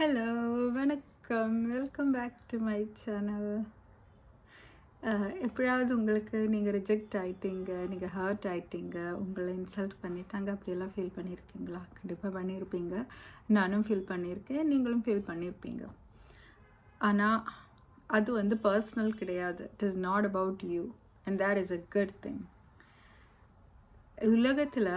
Hello, வணக்கம். Welcome back to my channel. எப்பயாவது உங்களுக்கு நீங்கள் ரிஜெக்ட் ஆகிட்டீங்க, நீங்கள் ஹர்ட் ஆகிட்டீங்க, உங்களை இன்சல்ட் பண்ணிட்டாங்க, அப்படியெல்லாம் ஃபீல் பண்ணியிருக்கீங்களா? கண்டிப்பாக பண்ணியிருப்பீங்க. நானும் ஃபீல் பண்ணியிருக்கேன், நீங்களும் ஃபீல் பண்ணியிருப்பீங்க. ஆனால் அது வந்து பர்சனல் கிடையாது. It is not about you and that is a good thing. உலகத்தில்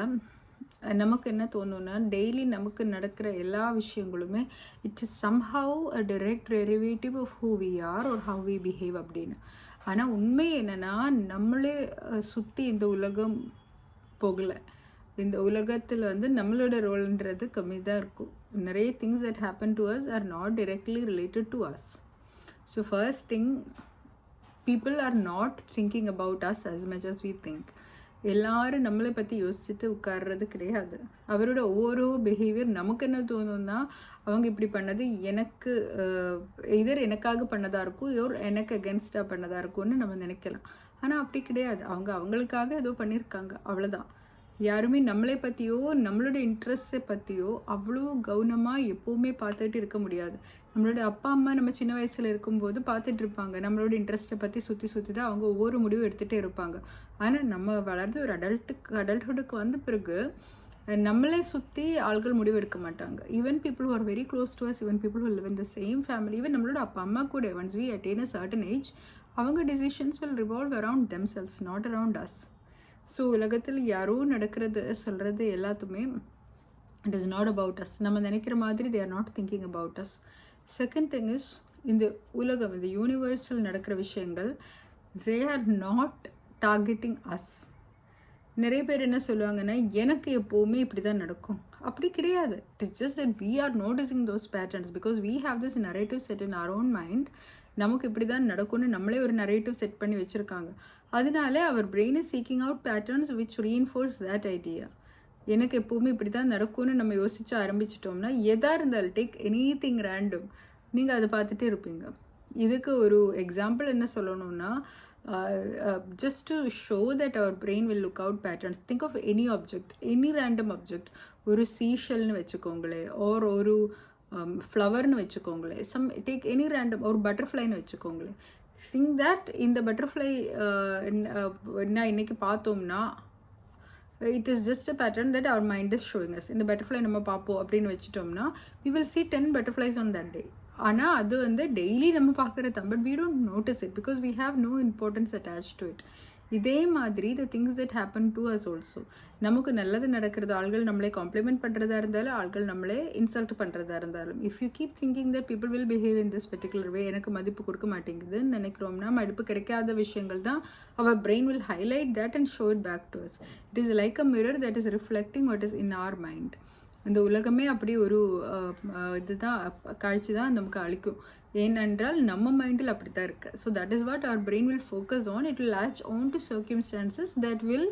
நமக்கு என்ன தோணுன்னா, டெய்லி நமக்கு நடக்கிற எல்லா விஷயங்களுமே it is somehow a direct derivative of who we are ஒரு ஹவ் வி பிஹேவ் அப்படின்னு. ஆனால் உண்மை என்னென்னா, நம்மளே சுற்றி இந்த உலகம் போகலை. இந்த உலகத்தில் வந்து நம்மளோட ரோல்ன்றது கம்மி தான் இருக்கும். நிறைய things that happen to us are not directly related to us. So first thing, people are not thinking about us as much as we think. எல்லாரும் நம்மளை பற்றி யோசிச்சுட்டு உட்கார்றது கிடையாது. அவரோட ஒவ்வொரு பிஹேவியர் நமக்கு என்ன தோணுன்னா, அவங்க இப்படி பண்ணது எனக்கு இதர் எனக்காக பண்ணதாக இருக்கும், இதோர் எனக்கு அகென்ஸ்டாக பண்ணதாக இருக்கும்னு நம்ம நினைக்கலாம். ஆனால் அப்படி கிடையாது. அவங்க அவங்களுக்காக ஏதோ பண்ணியிருக்காங்க, அவ்வளோதான். யாருமே நம்மளை பற்றியோ நம்மளோட இன்ட்ரெஸ்ட்டை பற்றியோ அவ்வளோ கவனமாக எப்போவுமே பார்த்துட்டு இருக்க முடியாது. நம்மளோட அப்பா அம்மா நம்ம சின்ன வயசில் இருக்கும்போது பார்த்துட்டு இருப்பாங்க. நம்மளோட இன்ட்ரெஸ்ட்டை பற்றி சுற்றி தான் அவங்க ஒவ்வொரு முடிவும் எடுத்துகிட்டே இருப்பாங்க. ஆனால் நம்ம வளர்ந்து ஒரு அடல்ட்ஹுட்டுக்கு வந்த பிறகு நம்மளே சுற்றி ஆள்கள் முடிவு எடுக்க மாட்டாங்க. Even people are very close to us, even people will live in the same family, even நம்மளோட அப்பா அம்மா கூட once we attain a certain age, அவங்க decisions will revolve around themselves, not around us. So உலகத்தில் யாரோ நடக்கிறது சொல்கிறது எல்லாத்துமே it is not about us. நம்ம நினைக்கிற மாதிரி they are not thinking about us. Second thing is, இந்த உலகம், இந்த யூனிவர்ஸில் நடக்கிற விஷயங்கள் they are not targeting us. நிறைய பேர் என்ன சொல்லுவாங்கன்னா, எனக்கு எப்போவுமே இப்படி தான் நடக்கும். அப்படி கிடையாது. It is just that we are noticing those patterns because we have this narrative set in our own mind. நமக்கு இப்படி தான் நடக்கும்னு நம்மளே ஒரு நரேட்டிவ் செட் பண்ணி வச்சுருக்காங்க. அதனாலே அவர் brain is seeking out patterns which reinforce that idea. எனக்கு எப்போவுமே இப்படி தான் நடக்கும்னு நம்ம யோசிச்சு ஆரம்பிச்சிட்டோம்னா, எதாக இருந்தாலும் டேக் எனி திங் ரேண்டம், நீங்கள் அதை பார்த்துட்டே இருப்பீங்க. இதுக்கு ஒரு எக்ஸாம்பிள் என்ன சொல்லணும்னா, just to show that our brain will look out patterns, think of any object, any random object. ஒரு சீஷல்னு வச்சுக்கோங்களேன், ஒரு ஃப்ளவர்னு வச்சுக்கோங்களேன், டேக் எனி ரேண்டம், ஒரு பட்டர்ஃப்ளைன்னு வச்சுக்கோங்களேன். திங்க் தட் இந்த பட்டர்ஃப்ளை என்ன இன்னைக்கு பார்த்தோம்னா, it is just a pattern that our mind is showing us. இந்த பட்டர்ஃப்ளை நம்ம பார்ப்போம் அப்படின்னு வச்சுட்டோம்னா, we will see 10 butterflies on that day. ஆனால் அது வந்து டெய்லி நம்ம பார்க்குறது தான், but we don't notice it because we have no importance attach to it. இதே மாதிரி the things that happen to us also. நமக்கு நல்லது நடக்கிறது, ஆள்கள் நம்மளே காம்ப்ளிமெண்ட் பண்ணுறதா இருந்தாலும், ஆள்கள் நம்மளே இன்சல்ட் பண்ணுறதா இருந்தாலும், if you keep thinking that people will behave in this particular way, எனக்கு மதிப்பு கொடுக்க மாட்டேங்குதுன்னு நினைக்கிறோம்னா, மதிப்பு கிடைக்காத விஷயங்கள் தான் our brain will highlight that and show it back to us. It is like a mirror that is reflecting what is in our mind. இந்த உலகமே அப்படி ஒரு இதுதான், காட்சி தான் நமக்கு அளிக்கும். ஏனென்றால் நம்ம மைண்டில் அப்படி தான் இருக்குது. So that is what our brain will focus on. It will latch on to circumstances that will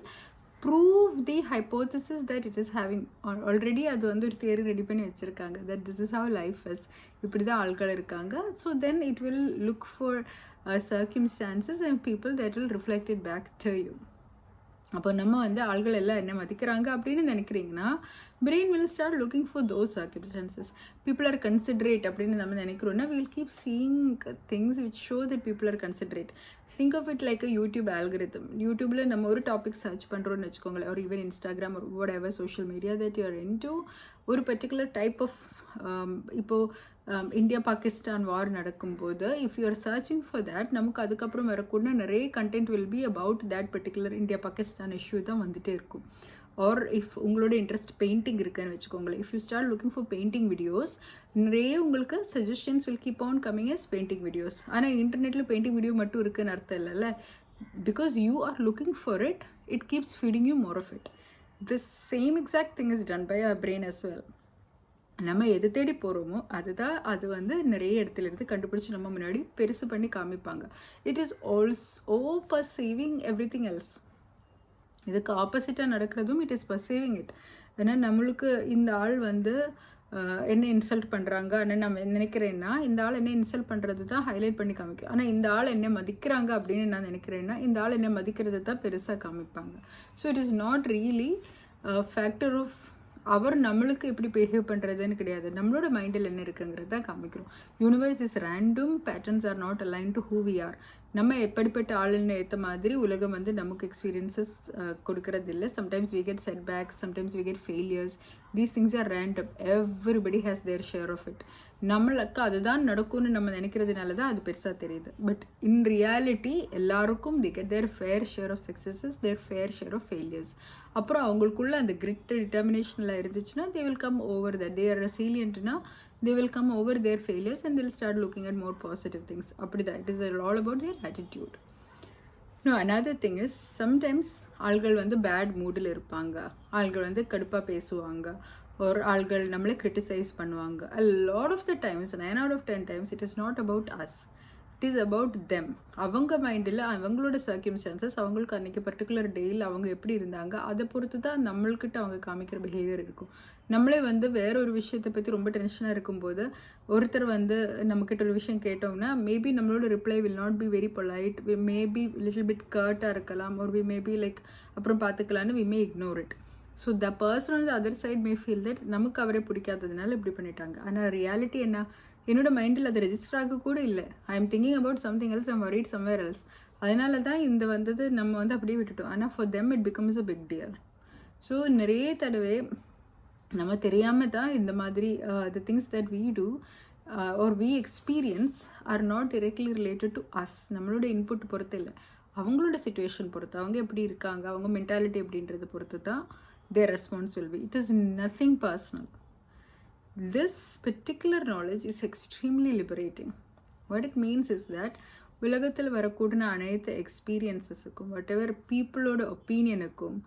prove the hypothesis that it is having. Already அது வந்து ஒரு தியரி ரெடி பண்ணி வச்சுருக்காங்க, that this is how life is, இப்படி தான் ஆட்கள் இருக்காங்க. So then it will look for circumstances and people that will reflect it back to you. அப்போ நம்ம வந்து ஆள்கள் எல்லாம் என்ன மதிக்கிறாங்க அப்படின்னு நினைக்கிறீங்கன்னா, brain will start looking for those circumstances. People are considerate அப்படின்னு நம்ம நினைக்கிறோன்னா, will keep seeing things which show that people are considerate. Think of it like a YouTube algorithm. யூடியூப்பில் நம்ம ஒரு டாபிக் சர்ச் பண்ணுறோன்னு வச்சுக்கோங்களேன், ஒரு ஈவன் இன்ஸ்டாகிராம் ஒரு whatever social media that you are into, ஒரு பர்டிகுலர் டைப் ஆஃப் இப்போது India Pakistan war நடக்கும்போது if you are searching for that, நமக்கு அதுக்கப்புறம் வரக்கூடிய நிறைய content will be about that particular India Pakistan issue தான் வந்துகிட்டே இருக்கும். ஆர் இஃப் உங்களோட இன்ட்ரெஸ்ட் பெயிண்டிங் இருக்குன்னு வச்சுக்கோங்களேன், if you start looking for painting videos, நிறைய உங்களுக்கு suggestions will keep on coming as painting videos. ஆனால் இன்டர்நெட்டில் பெயிண்டிங் வீடியோ மட்டும் இருக்குன்னு அர்த்தம் இல்லைல்ல. Because you are looking for it, it keeps feeding you more of it. This same exact thing is done by our brain as well. நம்ம எது தேடி போகிறோமோ அதுதான் அது வந்து நிறைய இடத்துல இருந்து கண்டுபிடிச்சி நம்ம முன்னாடி பெருசு பண்ணி காமிப்பாங்க. It is also perceiving every thing else. இதுக்கு ஆப்போசிட்டாக நடக்கிறதும் இட் இஸ் பர்சீவிங் இட். ஏன்னா நம்மளுக்கு இந்த ஆள் வந்து என்ன இன்சல்ட் பண்ணுறாங்க ஆனால் நம்ம நினைக்கிறேன்னா, இந்த ஆள் என்ன இன்சல்ட் பண்ணுறது தான் ஹைலைட் பண்ணி காமிக்கும். ஆனால் இந்த ஆள் என்ன மதிக்கிறாங்க அப்படின்னு நான் நினைக்கிறேன்னா, இந்த ஆள் என்ன மதிக்கிறது தான் பெருசாக காமிப்பாங்க. So it is not really factor of our நம்மளுக்கு எப்படி பிஹேவ் பண்ணுறதுன்னு கிடையாது, நம்மளோட மைண்டில் என்ன இருக்குங்கிறது தான் காமிக்கிறோம். Universe is random, patterns are not align to who we are. நம்ம எப்படிப்பட்ட ஆளுன்னு ஏற்ற மாதிரி உலகம் வந்து நமக்கு எக்ஸ்பீரியன்ஸஸ் கொடுக்கறது இல்லை. Sometimes we get setbacks, sometimes we get failures. These things are random. Everybody has their share of it. நம்மளுக்கு அதுதான் நடக்கும்னு நம்ம நினைக்கிறதுனால தான் அது பெருசாக தெரியுது. பட் இன் ரியாலிட்டி எல்லாருக்கும் they get their fair share of successes, their fair share of failures. அப்புறம் அவங்களுக்குள்ள அந்த கிரிட் டிட்டர்மினேஷனில் இருந்துச்சுன்னா they will come over that. They are ரெசிலியன்ட்னா they will come over their failures and they'll start looking at more positive things. அப்படிதான், it is all about their attitude. No, another thing is sometimes ஆள்கள் வந்து bad மூடில் இருப்பாங்க, ஆள்கள் வந்து கடுப்பாக பேசுவாங்க, ஒரு ஆள்கள் நம்மளை கிரிட்டிசைஸ் பண்ணுவாங்க. a lot of the times, 9 out of 10 times, it is not about us, it is about them. அவங்க மைண்டில் அவங்களோட சர்க்கிம்ஸ்டான்சஸ், அவங்களுக்கு அன்றைக்கி பர்டிகுலர் டேயில் அவங்க எப்படி இருந்தாங்க அதை பொறுத்து தான் நம்மள்கிட்ட அவங்க காமிக்கிற பிஹேவியர் இருக்கும். நம்மளே வந்து வேற ஒரு விஷயத்தை பற்றி ரொம்ப டென்ஷனாக இருக்கும்போது ஒருத்தர் வந்து நம்மக்கிட்ட ஒரு விஷயம் கேட்டோம்னா மேபி நம்மளோட reply will not be very polite, we maybe little bit கர்ட்டாக இருக்கலாம், ஒரு வி மேபி லைக் அப்புறம் பார்த்துக்கலான்னு we may ignore it. So the person on the other side may feel that நமக்கு அவரே பிடிக்காததுனால இப்படி பண்ணிட்டாங்க. ஆனால் ரியாலிட்டி என்ன, என்னோட மைண்டில் அது ரெஜிஸ்டர் ஆக கூட இல்லை. I am thinking about something else, I'm worried somewhere else. அதனால தான் இந்த வந்தது நம்ம வந்து அப்படியே விட்டுட்டோம். ஆனால் for them it becomes a big deal. ஸோ நிறைய தடவை நம்ம தெரியாமல் தான் இந்த மாதிரி the things that we do or we experience are not directly related to us. நம்மளோட இன்புட் பொறுத்து இல்லை, அவங்களோட சிச்சுவேஷன் பொறுத்து, அவங்க எப்படி இருக்காங்க, அவங்க மென்டாலிட்டி எப்படின்றத பொறுத்து தான் their response will be. It is nothing personal. This particular knowledge is extremely liberating. What it means is that உலகத்தில் வரக்கூடிய அனைத்து எக்ஸ்பீரியன்ஸஸுக்கும், வாட் எவர் பீப்புளோட ஒப்பீனியனுக்கும்,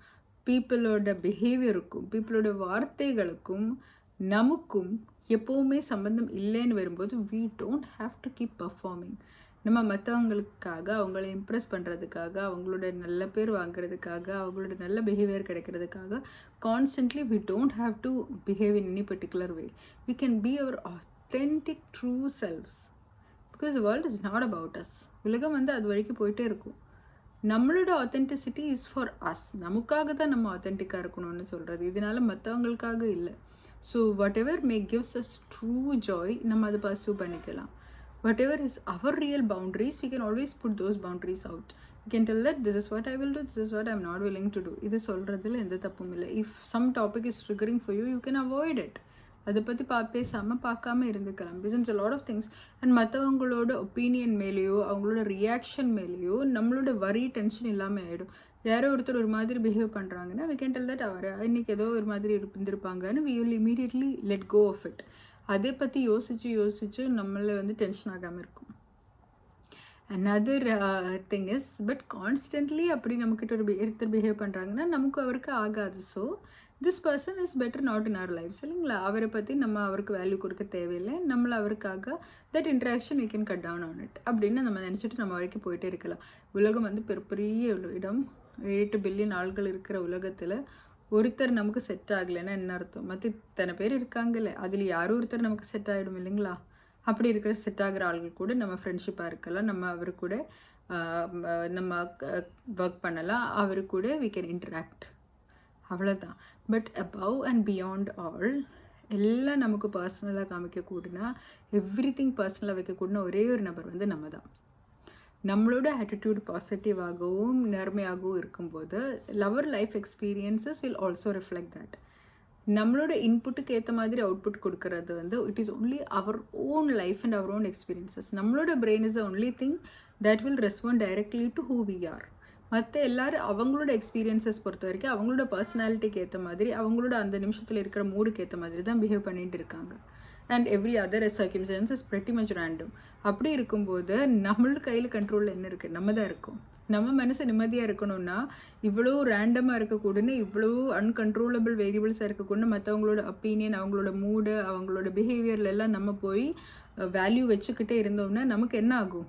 பீப்புளோட பிஹேவியருக்கும், பீப்புளோட வார்த்தைகளுக்கும் நமக்கும் எப்போவுமே சம்பந்தம் இல்லைன்னு வரும்போது we don't have to keep performing. நம்ம மற்றவங்களுக்காக, அவங்கள இம்ப்ரெஸ் பண்ணுறதுக்காக, அவங்களோட நல்ல பேர் வாங்குறதுக்காக, அவங்களோட நல்ல பிஹேவியர் கிடைக்கிறதுக்காக constantly we don't have to behave in any particular way. We can be our authentic true selves because the world is not about us. உலகம் வந்து அது வரைக்கும் போயிட்டே இருக்கும். நம்மளோட ஆத்தென்டிசிட்டி இஸ் ஃபார் அஸ். நமக்காக தான் நம்ம ஆத்தென்டிக்காக இருக்கணும்னு சொல்கிறது, இதனால மற்றவங்களுக்காக இல்லை. So what ever May gives us true Joy நம்ம அதை பர்சூ பண்ணிக்கலாம். whatever is our real boundaries, we can always put those boundaries out. You can tell that this is what I will do, this is what I am not willing to do. இது சொல்கிறதுல எந்த தப்பும் இல்லை. if some topic is triggering for you, you can avoid it. அதை பற்றி பேசாமல் பார்க்காம இருந்துக்கலாம். Because a lot of things and மற்றவங்களோட ஒப்பீனியன் மேலேயோ அவங்களோட ரியாக்ஷன் மேலேயோ நம்மளோட வரி டென்ஷன் இல்லாமல் ஆகிடும். யாரோ ஒருத்தர் ஒரு மாதிரி பிஹேவ் பண்ணுறாங்கன்னா we can tell that அவர் இன்றைக்கி ஏதோ ஒரு மாதிரி இருந்திருப்பாங்கன்னு we will immediately let go of it. அதை பற்றி யோசித்து நம்மளை வந்து டென்ஷன் ஆகாமல் இருக்கும். Another thing is, but constantly அப்படி நம்மக்கிட்ட ஒரு ஒருத்தர் பிஹேவ் பண்ணுறாங்கன்னா நமக்கு அவருக்கு ஆகாது. So this person is better not in our lives, இல்லைங்களா? அவரை பற்றி நம்ம அவருக்கு வேல்யூ கொடுக்க தேவையில்லை. நம்மளை அவருக்காக that interaction we can cut down on it அப்படின்னு நம்ம நினச்சிட்டு நம்ம வரைக்கும் போயிட்டே இருக்கலாம். உலகம் வந்து பெரிய இடம், 8 பில்லியன் ஆள்கள் இருக்கிற உலகத்தில் ஒருத்தர் நமக்கு செட் ஆகலைன்னா என்ன அர்த்தம்? மற்ற இத்தனை பேர் இருக்காங்கல்ல, அதில் யாரும் ஒருத்தர் நமக்கு செட் ஆகிடும் இல்லைங்களா? அப்படி இருக்கிற செட் ஆகிற ஆள்கள் கூட நம்ம ஃப்ரெண்ட்ஷிப்பாக இருக்கலாம், நம்ம அவர் கூட நம்ம ஒர்க் பண்ணலாம், அவர் கூட we can interact, அவ்வளோதான். But above and beyond all எல்லாம் நமக்கு பர்சனலாக காமிக்கக்கூடனா, எவ்ரி திங் பர்சனலாக வைக்கக்கூடனா ஒரே ஒரு நபர் வந்து நம்ம தான். நம்மளோட ஆட்டிடியூட் பாசிட்டிவாகவும் நேர்மையாகவும் இருக்கும்போது our life experiences will also reflect that. நம்மளோட இன்புட்டுக்கு ஏற்ற மாதிரி அவுட்புட் கொடுக்கறது வந்து it is only our own life and our own experiences. நம்மளோட brain is the only thing that will respond directly to who we are. மற்ற எல்லோரும் அவங்களோட எக்ஸ்பீரியன்ஸஸ் பொறுத்த வரைக்கும் அவங்களோட பர்சனாலிட்டிக்கு ஏற்ற மாதிரி, அவங்களோட அந்த நிமிஷத்தில் இருக்கிற மூடுக்கு ஏற்ற மாதிரி தான் பிஹேவ் பண்ணிகிட்டு இருக்காங்க. And every other circumstance is pretty much random. அப்படி இருக்கும்போது நம்மளோட கையில் கண்ட்ரோலில் என்ன இருக்குது? நம்ம தான் இருக்கோம். நம்ம மனசு நிம்மதியாக இருக்கணும்னா இவ்வளோ ரேண்டமாக இருக்கக்கூடன்னு, இவ்வளோ அன்கண்ட்ரோலபிள் வேரியபிள்ஸாக இருக்கக்கூடன்னு மற்றவங்களோட ஒப்பீனியன், அவங்களோட மூடு, அவங்களோட பிஹேவியர்லாம் நம்ம போய் வேல்யூ வச்சுக்கிட்டே இருந்தோம்னா நமக்கு என்ன ஆகும்?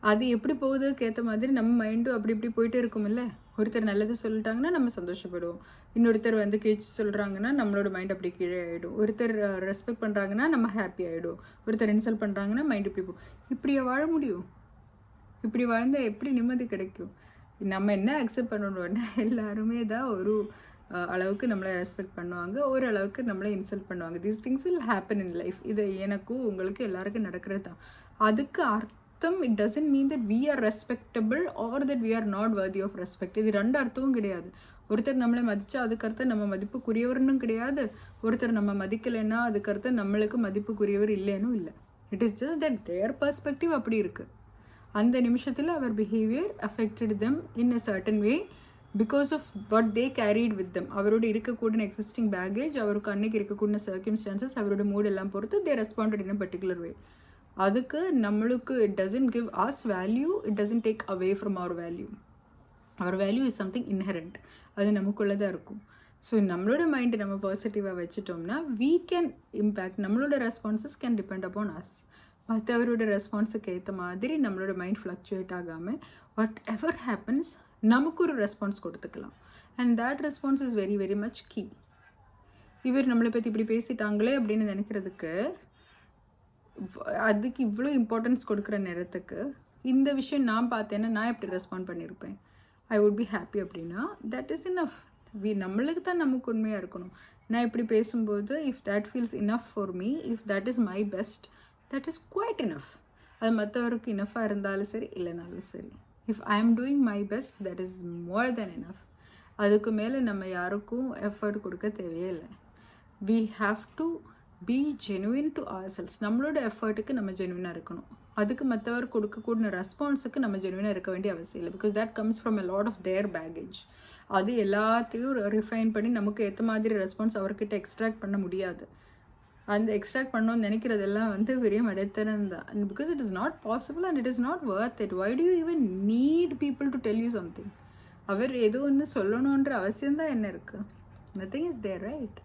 அது எப்படி போகுதுக்கு ஏற்ற மாதிரி நம்ம மைண்டும் அப்படி இப்படி போயிட்டே இருக்குமில்ல. ஒருத்தர் நல்லது சொல்லிட்டாங்கன்னா நம்ம சந்தோஷப்படுவோம், இன்னொருத்தர் வந்து கீழ்ச்சி சொல்கிறாங்கன்னா நம்மளோட மைண்ட் அப்படி கீழே ஆகிடும், ஒருத்தர் ரெஸ்பெக்ட் பண்ணுறாங்கன்னா நம்ம ஹாப்பி ஆகிடும், ஒருத்தர் இன்சல்ட் பண்ணுறாங்கன்னா மைண்ட் இப்படி போகும். இப்படியே வாழ முடியும்? இப்படி வாழ்ந்தால் எப்படி நிம்மதி கிடைக்கும்? நம்ம என்ன அக்செப்ட் பண்ணணும்னா எல்லாருமே தான் ஒரு அளவுக்கு நம்மளை ரெஸ்பெக்ட் பண்ணுவாங்க, ஓரளவுக்கு நம்மளை இன்சல்ட் பண்ணுவாங்க. These things will happen in life. இது எனக்கும் உங்களுக்கு எல்லாருக்கும் நடக்கிறது தான். அதுக்கு அர்த்தம் it doesn't mean that we are respectable or that we are not worthy of respect. இது ரெண்டு அர்த்தமும் கிடையாது. ஒருத்தர் நம்மளை மதித்தா அதுக்கு அர்த்தம் நம்ம மதிப்புக்குரியவர்னும் கிடையாது, ஒருத்தர் நம்ம மதிக்கலைன்னா அதுக்கு அர்த்தம் நம்மளுக்கு மதிப்புக்குரியவர் இல்லைன்னு இல்லை. It is just that their perspective அப்படி இருக்குது. அந்த நிமிஷத்தில் அவர் behaviour affected them in a certain way because of what they carried with them. அவரோட இருக்கக்கூடிய எக்ஸிஸ்டிங் பேகேஜ், அவருக்கு அன்னைக்கு இருக்கக்கூடிய சர்க்கம்ஸ்டான்சஸ், அவரோட மூட் எல்லாம் பொறுத்து தே responded in a particular way. அதுக்கு நம்மளுக்கு it doesn't give us value, it doesn't take away from our value. Our value is something inherent, அது நமக்குள்ளே தான் இருக்கும். ஸோ நம்மளோட மைண்டை நம்ம பாசிட்டிவாக வச்சுட்டோம்னா we can impact, நம்மளோட responses can depend upon us. மற்றவரோட ரெஸ்பான்ஸுக்கு ஏற்ற மாதிரி நம்மளோட மைண்ட் ஃப்ளக்சுவேட் ஆகாமல் வாட் எவர் ஹேப்பன்ஸ் நமக்கு ஒரு ரெஸ்பான்ஸ் கொடுத்துக்கலாம். And that response is very very much key. இவர் நம்மளை பற்றி இப்படி பேசிட்டாங்களே அப்படின்னு நினைக்கிறதுக்கு, அதுக்கு இவ்வளோ இம்பார்ட்டன்ஸ் கொடுக்குற நேரத்துக்கு இந்த விஷயம் நான் பார்த்தேன்னா நான் எப்படி ரெஸ்பாண்ட் பண்ணியிருப்பேன், ஐ வுட் பி ஹாப்பி அப்படின்னா தட் இஸ் இனஃப். நம்மளுக்கு தான் நமக்கு உண்மையாக இருக்கணும். நான் இப்படி பேசும்போது if that feels enough for me, if that is my best, that is quite enough. அது மற்றவருக்கு இனஃபாக இருந்தாலும் சரி இல்லைனாலும் சரி, if I am doing my best that is more then enough. அதுக்கு மேலே நம்ம யாருக்கும் எஃபர்ட் கொடுக்க தேவையே இல்லை. We have to be genuine to our selves. நம்மளோட எஃபர்ட்டுக்கு நம்ம ஜெனுவினாக இருக்கணும். அதுக்கு மற்றவர் கொடுக்கக்கூடிய ரெஸ்பான்ஸுக்கு நம்ம ஜெனுவினாக இருக்க வேண்டிய அவசியம் இல்லை. Because that comes from a lot of their baggage. அது எல்லாத்தையும் ரிஃபைன் பண்ணி நமக்கு ஏற்ற மாதிரி ரெஸ்பான்ஸ் அவர்கிட்ட எக்ஸ்ட்ராக்ட் பண்ண முடியாது. அந்த எக்ஸ்ட்ராக்ட் பண்ணணும்னு நினைக்கிறதெல்லாம் பெரிய மடைத்தனம் தான். Because it is not possible and it is not worth it. Why do you even need people to tell you something? அவர் ஏதோ ஒன்று சொல்லணுன்ற அவசியம்தான் என்ன இருக்குது? Nothing is there, right?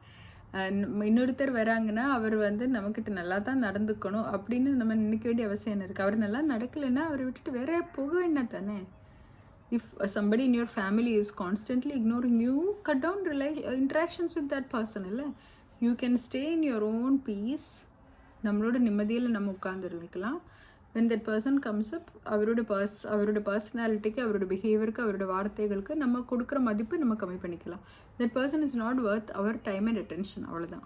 இன்னொருத்தர் வராங்கன்னா அவர் நம்மக்கிட்ட நல்லா தான் நடந்துக்கணும் அப்படின்னு நம்ம நினைக்க வேண்டிய அவசியம் என்ன இருக்குது? அவர் நல்லா நடக்கலைன்னா அவரை விட்டுட்டு வேற போக வேண்டாம் தானே. If somebody in your family is constantly ignoring you, cut down interactions with that person. இல்லை, you can stay in your own peace. நம்மளோட நிம்மதியில் நம்ம உட்காந்துருக்கலாம். when that person comes up, அவரோட பர்சனாலிட்டிக்கு, அவரோட பிஹேவியருக்கு, அவரோட வார்த்தைகளுக்கு நம்ம கொடுக்குற மதிப்பு நம்ம கம்மி பண்ணிக்கலாம். that person is not worth our time and attention. அவ்வளோதான்.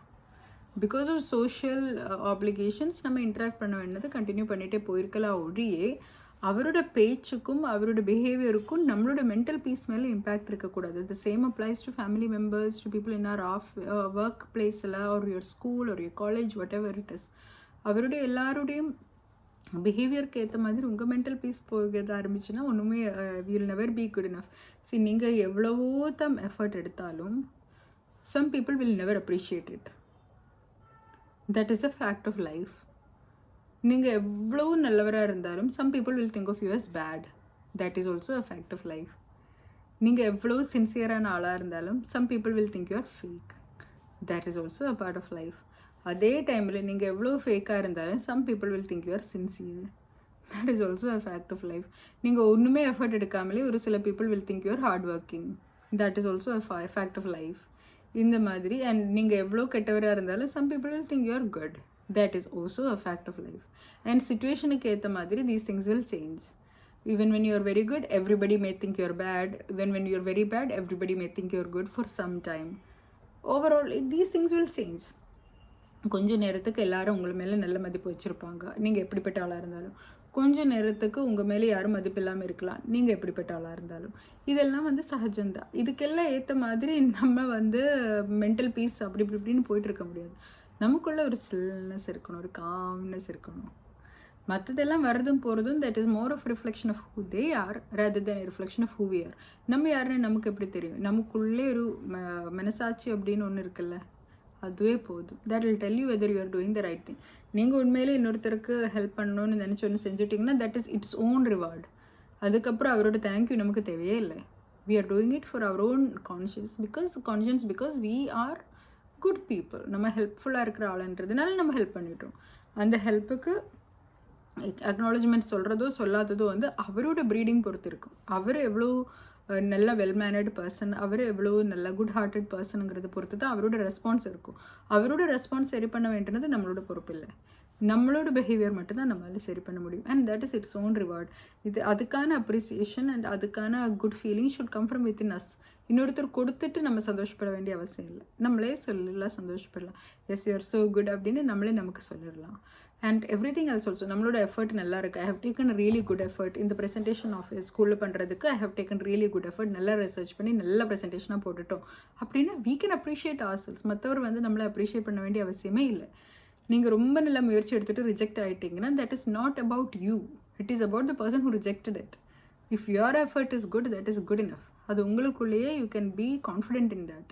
பிகாஸ் ஆஃப் சோஷியல் ஆப்ளிகேஷன்ஸ் நம்ம இன்ட்ராக்ட் பண்ண வேண்டியது கண்டினியூ பண்ணிகிட்டே போயிருக்கலாம் ஒழியே அவரோட பேச்சுக்கும் அவரோட பிஹேவியருக்கும் நம்மளோட மென்டல் பீஸ் மேலே இம்பேக்ட் இருக்கக்கூடாது. The same applies to family members, to people in our work பிளேஸில், ஒரு யுவர் ஸ்கூல், ஒரு your college, whatever it is. அவருடைய எல்லாருடையும் பிஹேவியருக்கு ஏற்ற மாதிரி உங்கள் மென்டல் பீஸ் போகிறது ஆரம்பிச்சுன்னா ஒன்றுமே will never be good enough. சரி, நீங்கள் எவ்வளவோ தம் எஃபர்ட் எடுத்தாலும் some people will never appreciate it. That is a fact of life. நீங்கள் எவ்வளோ நல்லவராக இருந்தாலும் some people will think of you as bad. That is also a fact of life. நீங்கள் எவ்வளோ சின்சியரான ஆளாக இருந்தாலும் some people will think you are fake. That is also a part of life. அதே டைமில் நீங்கள் எவ்வளோ ஃபேக்காக இருந்தாலும் some people will think you are sincere. That is also a fact of life. நீங்கள் ஒன்றுமே எஃபர்ட் எடுக்காமலே ஒரு சில people will think you are hard working. That is also a fact of life. இந்த மாதிரி அண்ட் நீங்கள் எவ்வளோ கெட்டவராக இருந்தாலும் some people will think you are good. That is also a fact of life. And situationக்கு ஏற்ற மாதிரி these things will change. Even when you are very good, everybody may think you are bad. When you are very bad, everybody may think you are good for some time. Overall, these things will change. கொஞ்சம் நேரத்துக்கு எல்லாரும் உங்கள் மேலே நல்ல மதிப்பு வச்சுருப்பாங்க, நீங்கள் எப்படிப்பட்ட ஆளாக இருந்தாலும். கொஞ்சம் நேரத்துக்கு உங்கள் மேலே யாரும் மதிப்பு இல்லாமல் இருக்கலாம், நீங்கள் எப்படிப்பட்ட ஆளாக இருந்தாலும். இதெல்லாம் சகஜம்தான். இதுக்கெல்லாம் ஏற்ற மாதிரி நம்ம மென்டல் பீஸ் அப்படி இப்படின்னு போயிட்டு இருக்க முடியாது. நமக்குள்ளே ஒரு ஸ்டில்னஸ் இருக்கணும், ஒரு காம்னஸ் இருக்கணும். மற்றதெல்லாம் வரதும் போகிறதும் that is more of reflection of who they are rather then reflection of who we are. நம்ம யாருன்னு நமக்கு எப்படி தெரியும்? நமக்குள்ளே ஒரு மனசாட்சி அப்படின்னு ஒன்று இருக்குல்ல, அதுவே போதும். That will tell you whether you are doing the right thing. நீங்கள் உண்மையிலே இன்னொருத்தருக்கு ஹெல்ப் பண்ணணும்னு நினச்சி ஒன்று செஞ்சுட்டிங்கன்னா that is its own reward. அதுக்கப்புறம் அவரோட தேங்க்யூ நமக்கு தேவையே இல்லை. We are doing it for our own conscience because we are good people. நம்ம ஹெல்ப்ஃபுல்லாக இருக்கிற ஆளுன்றதுனால நம்ம ஹெல்ப் பண்ணிட்டோம். அந்த ஹெல்ப்புக்கு அக்னாலஜ்மெண்ட் சொல்கிறதோ சொல்லாததோ அவரோட ப்ரீடிங் பொறுத்து இருக்கும். அவர் எவ்வளோ நல்ல வெல் மேனர்டு பர்சன், அவர் எவ்வளோ நல்ல குட் ஹார்ட்டட் பர்சனுங்கிறத பொறுத்து தான் அவரோட ரெஸ்பான்ஸ் இருக்கும். அவரோட ரெஸ்பான்ஸ் சரி பண்ண வேண்டியது நம்மளோட பொறுப்பு இல்லை. நம்மளோட பிஹேவியர் மட்டும்தான் நம்மளால் சரி பண்ண முடியும். And that is its own reward. இது அதுக்கான அப்ரிசியேஷன் அண்ட் அதுக்கான good feeling should come from within us. இன்னொருத்தர் கொடுத்துட்டு நம்ம சந்தோஷப்பட வேண்டிய அவசியம் இல்லை. நம்மளே சொல்லலாம், சந்தோஷப்படலாம். Yes you are so good அப்படின்னு நம்மளே நமக்கு சொல்லிடலாம். And everything else also. நம்மளோட எஃபர்ட் நல்லா இருக்குது. I have taken really good effort இந்த ப்ரெசன்டேஷன் ஆஃப் ஸ்கூலில் பண்ணுறதுக்கு. I have taken really good effort. நல்லா ரிசர்ச் பண்ணி நல்ல ப்ரெசன்டேஷனாக போட்டுட்டோம் அப்படின்னா we can appreciate ourselves. மற்றவர் நம்மளை அப்ரிஷியேட் பண்ண வேண்டிய அவசியமே இல்லை. நீங்கள் ரொம்ப நல்ல முயற்சி எடுத்துகிட்டு reject ஆகிட்டிங்கன்னா that is not about you. It is about the person who rejected it. If your effort is good, that is good enough. அது உங்களுக்குள்ளேயே you can be confident in that.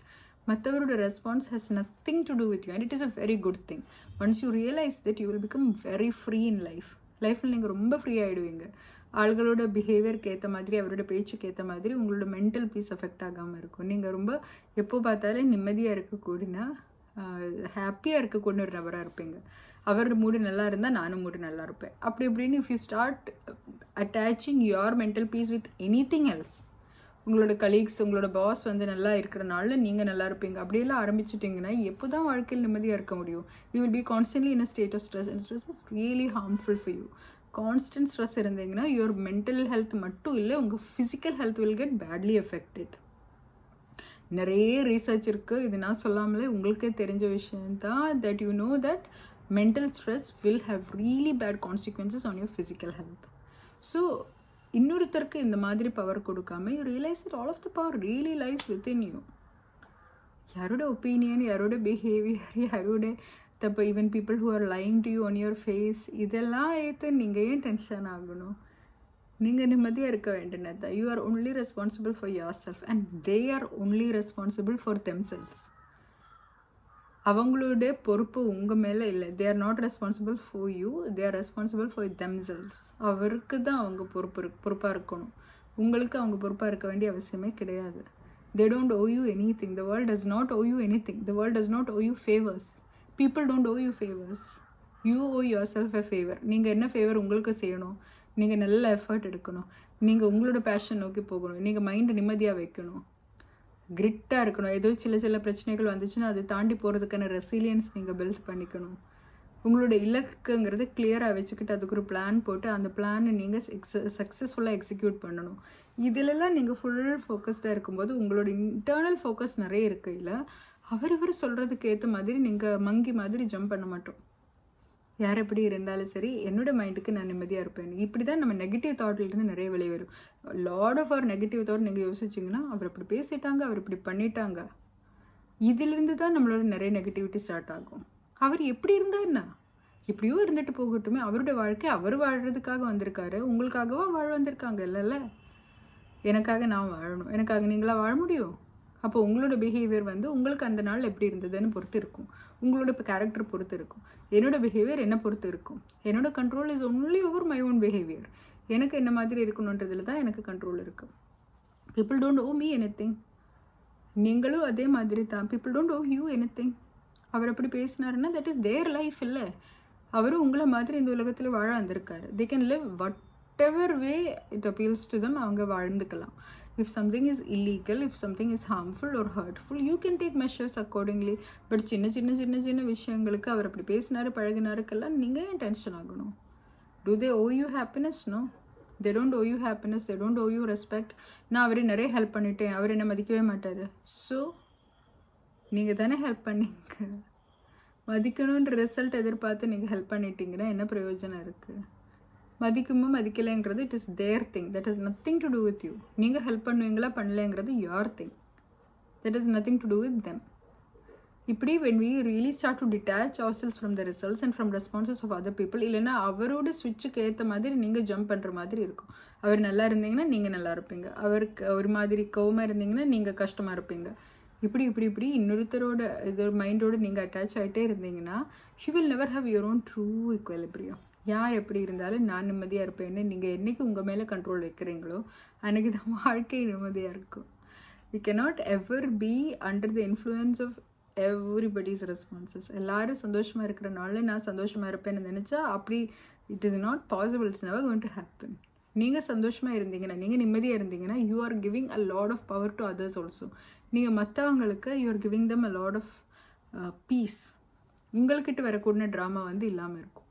மற்றவரோட response has nothing to do with you and it is a very good thing. Once you realize that, you will become very free in life. லைஃப்பில் நீங்கள் ரொம்ப free ஆகிடுவீங்க. ஆள்களோட பிஹேவியருக்கு ஏற்ற மாதிரி, அவரோட பேச்சுக்கு ஏற்ற மாதிரி உங்களோட மென்டல் பீஸ் அஃபெக்ட் ஆகாமல் இருக்கும். நீங்கள் ரொம்ப எப்போ பார்த்தாலும் நிம்மதியாக இருக்கக்கூடியனா, ஹாப்பியாக இருக்கக்கூடிய ஒரு நபராக இருப்பீங்க. அவரோட மூடு நல்லா இருந்தால் நானும் மூடு நல்லா இருப்பேன். அப்படி இப்படின்னு if you start attaching your mental piece with anything else, உங்களோட கலீக்ஸ், உங்களோட பாஸ் நல்லா இருக்கிறனால நீங்கள் நல்லா இருப்பீங்க அப்படியெல்லாம் ஆரம்பிச்சிட்டிங்கன்னா எப்போ தான் வாழ்க்கையில் நிம்மதியாக இருக்க முடியும்? You will be constantly in a state of stress and stress is really harmful for you. Constant stress இருந்தீங்கன்னா யுவர் மென்டல் ஹெல்த் மட்டும் இல்லை, உங்கள் physical health will get badly affected. நிறைய ரீசர்ச் இருக்குது, இது நான் சொல்லாமலே உங்களுக்கே தெரிஞ்ச விஷயந்தான். That you know that mental stress will have really bad consequences on your physical health. So இன்னொருத்தருக்கு இந்த மாதிரி பவர் கொடுக்காம you realise that all of the power really lies within you. யாரோட ஒப்பீனியன், யாரோட பிஹேவியர், யாரோட தப்பு, even people who are lying to you on your face, இதெல்லாம் ஏற்று நீங்கள் ஏன் டென்ஷன் ஆகணும்? நீங்கள் நிம்மதியாக இருக்க வேண்டியது. You are only responsible for your self and they are only responsible for themselves. அவங்களோட பொறுப்பு உங்கள் மேலே இல்லை. தே are not responsible for you, they are responsible for themselves. அவருக்கு தான் அவங்க பொறுப்பாக இருக்கணும். உங்களுக்கு அவங்க பொறுப்பாக இருக்க வேண்டிய அவசியமே கிடையாது. They don't owe you anything. The world does not owe you anything. The world does not owe you favours. People don't owe you favours. You owe yourself a favour. நீங்கள் என்ன favour உங்களுக்கு செய்யணும்? நீங்கள் நல்ல effort எடுக்கணும். நீங்கள் உங்களோட fashion நோக்கி போகணும். நீங்கள் மைண்டை நிம்மதியாக வைக்கணும். கிரிட்டாக இருக்கணும். ஏதோ சில பிரச்சனைகள் வந்துச்சுன்னா அதை தாண்டி போகிறதுக்கான ரெசிலியன்ஸ் நீங்கள் பில்ட் பண்ணிக்கணும். உங்களோட இலக்குங்கிறது கிளியராக வச்சுக்கிட்டு அதுக்கு ஒரு பிளான் போட்டு அந்த பிளானை நீங்கள் சக்ஸஸ்ஃபுல்லாக எக்ஸிக்யூட் பண்ணணும். இதிலெல்லாம் நீங்கள் ஃபுல் ஃபோக்கஸ்டாக இருக்கும்போது உங்களோட இன்டர்னல் ஃபோக்கஸ் நிறைய இருக்கையில் அவர் சொல்கிறதுக்கு ஏற்ற மாதிரி நீங்கள் மங்கி மாதிரி ஜம்ப் பண்ண மாட்டோம். யார் எப்படி இருந்தாலும் சரி, என்னோடய மைண்டுக்கு நான் நிம்மதியாக இருப்பேன். இப்படி தான் நம்ம நெகட்டிவ் தாட்லேருந்து நிறைய வெளியே வரும். Lot of our negative thought நீங்கள் யோசிச்சிங்கன்னா, அவர் இப்படி பேசிட்டாங்க, அவர் இப்படி பண்ணிட்டாங்க, இதிலிருந்து தான் நம்மளோட நிறைய நெகட்டிவிட்டி ஸ்டார்ட் ஆகும். அவர் எப்படி இருந்தால் என்ன, எப்படியோ இருந்துட்டு போகட்டுமே, அவருடைய வாழ்க்கை அவர் வாழ்கிறதுக்காக வந்திருக்காரு. உங்களுக்காகவா வாழ வந்திருக்காங்க? இல்லைல்ல, எனக்காக நான் வாழணும். எனக்காக நீங்களாக வாழ முடியும்? அப்போ உங்களோட பிஹேவியர் உங்களுக்கு அந்த நாள் எப்படி இருந்ததுன்னு பொறுத்து இருக்கும். உங்களோட இப்போ கேரக்டர் பொறுத்து இருக்கும். என்னோடய பிஹேவியர் என்னை பொறுத்து இருக்கும். என்னோட control is only over my own behaviour. எனக்கு என்ன மாதிரி இருக்கணுன்றதுல தான் எனக்கு கண்ட்ரோல் இருக்குது. People don't owe me anything. நீங்களும் அதே மாதிரி தான். People don't owe you anything. அவர் அப்படி பேசினாருன்னா தட் இஸ் தேர் லைஃப். இல்லை, அவரும் உங்களை மாதிரி இந்த உலகத்தில் வாழ வந்திருக்காரு. They can live whatever way it appeals to them. அவங்க வாழ்ந்துக்கலாம். If something is illegal, if something is harmful or hurtful, you can take measures accordingly. But சின்ன விஷயங்களுக்கு அவர் அப்படி பேசினாரு பழகினாருக்கெல்லாம் நீங்கள் ஏன் டென்ஷன் ஆகணும்? Do they owe you happiness? No. They don't owe you happiness. They don't owe you respect. நான் அவரை நிறைய ஹெல்ப் பண்ணிட்டேன், அவர் என்னை மதிக்கவே மாட்டார். ஸோ நீங்கள் தானே ஹெல்ப் பண்ணீங்க. மதிக்கணுன்ற ரிசல்ட் எதிர்பார்த்து நீங்கள் ஹெல்ப் பண்ணிட்டீங்கன்னா என்ன பிரயோஜனம் இருக்குது? மதிக்குமோ மதிக்கலைங்கிறது it is their thing. That is nothing to do with you. நீங்கள் ஹெல்ப் பண்ணுவீங்களா பண்ணலைங்கிறது your thing. That is nothing to do with them. இப்படி when we really start to detach ourselves from the results and from responses of other people, இல்லைன்னா அவரோட ஸ்விட்சுக்கு ஏற்ற மாதிரி நீங்கள் jump பண்ணுற மாதிரி இருக்கும். அவர் நல்லா இருந்தீங்கன்னா நீங்கள் நல்லா இருப்பீங்க. அவருக்கு ஒரு மாதிரி கோவமாக இருந்தீங்கன்னா நீங்கள் கஷ்டமாக இருப்பீங்க. இப்படி இன்னொருத்தரோட இது மைண்டோடு நீங்கள் அட்டாச் ஆகிட்டே இருந்தீங்கன்னா you will never have your own true equilibrium. யார் எப்படி இருந்தாலும் நான் நிம்மதியாக இருப்பேன்னு நீங்கள் என்றைக்கு உங்கள் மேலே கண்ட்ரோல் வைக்கிறீங்களோ அன்றைக்கி தான் வாழ்க்கை நிம்மதியாக இருக்கும். We cannot ever be under the influence of everybody's responses. எல்லாரும் சந்தோஷமாக இருக்கிறனால நான் சந்தோஷமாக இருப்பேன்னு நினச்சா அப்படி it is not possible. It's never going to happen. நீங்கள் சந்தோஷமாக இருந்தீங்கன்னா, நீங்கள் நிம்மதியாக இருந்தீங்கன்னா, you are giving a lot of power to others also. நீங்கள் மற்றவங்களுக்கு you are giving them a lot of peace. உங்கள்கிட்ட வரக்கூடிய ட்ராமா வந்து இல்லாமல் இருக்கும்.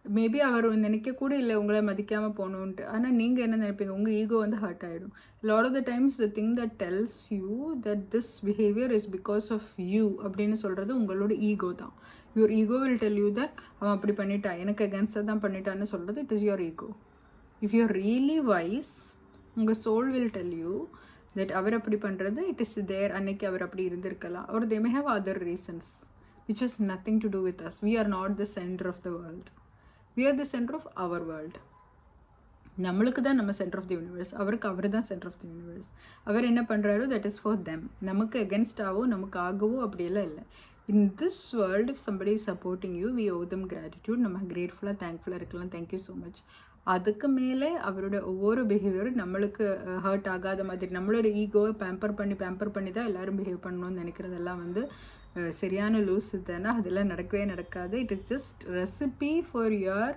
மேபி அவர் நினைக்கக்கூட இல்லை உங்களை மதிக்காமல் போகணுன்ட்டு. ஆனால் நீங்கள் என்ன நினைப்பீங்க, உங்கள் ஈகோ வந்து ஹர்ட் ஆகிடும். Lot of the times the thing that tells you that this behaviour is because of you அப்படின்னு சொல்கிறது உங்களோட ஈகோ தான். Your ego will tell you that அவன் அப்படி பண்ணிட்டான், எனக்கு அகேன்ஸ்டாக தான் பண்ணிட்டான்னு சொல்கிறது it is your ego. If you are really wise, உங்கள் soul will tell you that அவர் அப்படி பண்ணுறது இட் இஸ் தேர், அன்னைக்கு அவர் அப்படி இருந்திருக்கலாம், or they may have other reasons which has nothing to do with us. We are not the center of the world. We are the center of our world. நம்மளுக்கு தான் நம்ம centre of the universe, அவருக்கு அவர் தான் centre of the universe. அவர் என்ன பண்ணுறாரோ that is for them. நமக்கு அகென்ஸ்டாவோ நமக்கு ஆகவோ அப்படியெல்லாம் இல்லை. In this world if somebody is supporting you, we owe them gratitude. நம்ம கிரேட்ஃபுல்லாக தேங்க்ஃபுல்லாக இருக்கலாம். Thank you so much. அதுக்கு மேலே அவரோட ஒவ்வொரு பிஹேவியரும் நம்மளுக்கு ஹர்ட் ஆகாத மாதிரி, நம்மளோட ஈகோவை பேம்பர் பண்ணி தான் எல்லோரும் பிஹேவ் பண்ணணும்னு நினைக்கிறதெல்லாம் வந்து சரியான லூஸ் தானே. அதெல்லாம் நடக்கவே நடக்காது. It is just recipe for your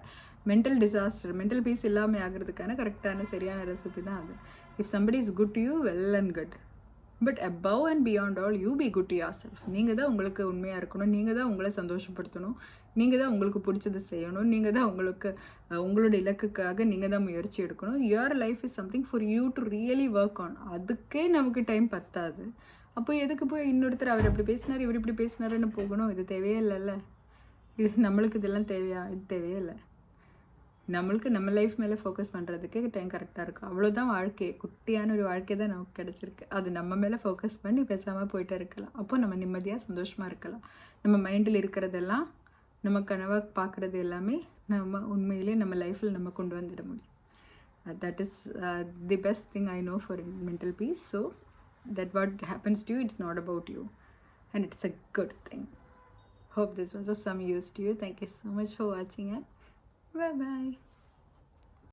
mental disaster. Mental piece இல்லாமல் ஆகிறதுக்கான கரெக்டான சரியான ரெசிபி தான் அது. If somebody is good to you, well and good. But above and beyond all, you be good to yourself. நீங்கள் தான் உங்களுக்கு உண்மையாக இருக்கணும், நீங்கள் தான் உங்களை சந்தோஷப்படுத்தணும், நீங்கள் தான் உங்களுக்கு பிடிச்சது செய்யணும், நீங்கள் தான் உங்களுக்கு உங்களோட இலக்குக்காக நீங்கள் தான் முயற்சி எடுக்கணும். Your life is something for you to really work on. அதுக்கே நமக்கு டைம் பத்தாது. அப்போ எதுக்கு போய் இன்னொருத்தர் அவர் அப்படி பேசினார் இவர் இப்படி பேசினாருன்னு போகணும்? இது தேவையே இல்லைல்ல. இது நம்மளுக்கு இதெல்லாம் தேவையா? இது தேவையே இல்லை. நம்மளுக்கு நம்ம லைஃப் மேலே ஃபோக்கஸ் பண்ணுறதுக்கே டைம் கரெக்டாக இருக்கும். அவ்வளோதான் வாழ்க்கை. குட்டியான ஒரு வாழ்க்கை தான் நமக்கு கிடச்சிருக்கு. அது நம்ம மேலே ஃபோக்கஸ் பண்ணி பேசாமல் போயிட்டே இருக்கலாம். அப்போ நம்ம நிம்மதியாக சந்தோஷமாக இருக்கலாம். நம்ம மைண்டில் இருக்கிறதெல்லாம், நம்ம கனவாக பார்க்குறது எல்லாமே நம்ம உண்மையிலே நம்ம லைஃப்பில் நம்ம கொண்டு வந்துட முடியும். That is the best thing I know for mental piece. So that what happens to you, it's not about you, and it's a good thing. Hope this was of some use to you. Thank you so much for watching, and bye bye.